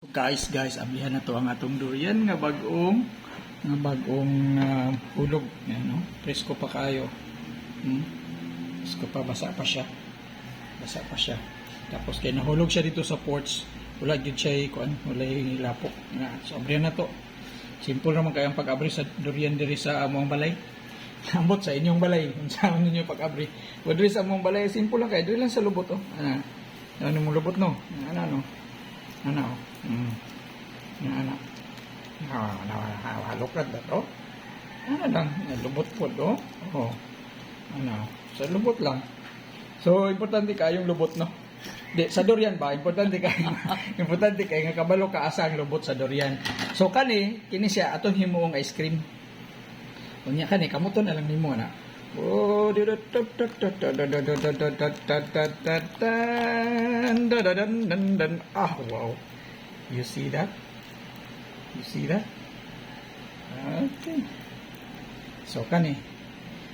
Guys, ablihan na to ang atong durian nga bagong hulog. Yan, no? Presko pa kayo. Presko pa, basa pa siya. Tapos kaya nahulog siya dito sa porch. Wala gyud siya wala lapok. So ablihan na to. Simple naman kayang pag-abri sa durian diri sa among balay. Ambot sa inyong balay. Kung saan ninyo pag-abri. O diri sa among balay, simple lang kayo. Diri lang sa lubot, oh. Ano mo lubot, no? Ano? Halukad na to. Ano lang, lubot po do. Sa lubot lang. So, importante kayong lubot, no? Sa durian ba? Importante nga kabalo ka asa ang lubot sa durian. So, kini siya, atong himuong ice cream. Kunya kani, kamuto na lang nimo na. Wow. You see that? Okay. So, kani.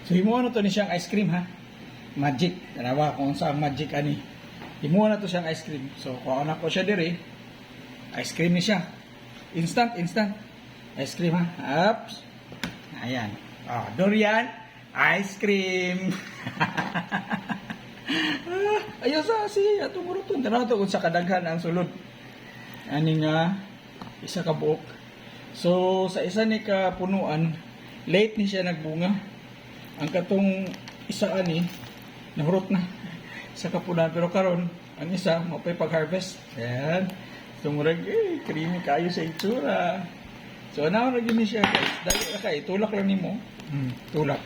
So, himuha na to ni siyang ice cream, ha? Magic. Tanawa kung saan magic, ani. Himuha na to siyang ice cream. So, kuha na ko siya diri. Ice cream ni siya. Instant. Ice cream, ha? Ups. Ayan. Durian ice cream. Ayaw sa si atong uruton. Tanawa to kung sa kadaghan ang sulod. Ani nga isa ka buok. So sa isa ni ka punuan, late ni siya nagbunga. Ang katong isa ani nahurot na sa kapunan, pero karon ang isa mapay pag-harvest. Ayan. So murag creamy kayo sa itsura. So now ra gyud ni siya guys. Dali ra kay tulak lang nimo. Tulak.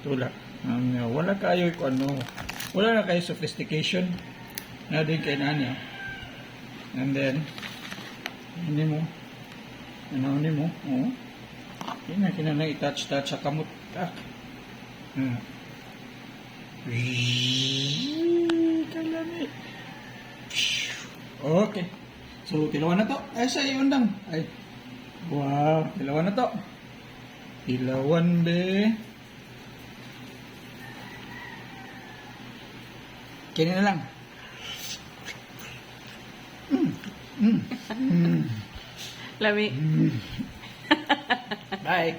Tulak. Wala kayo wala na kayo sophistication. Na din kay nani. And then ini mo kinana i-touch sa kamot. Kalami. Okay. So tilawan na to. Ay sa undang. Ay. Wow, tilawan na to. Tilawan be. Kini na lang. Lami. Bye.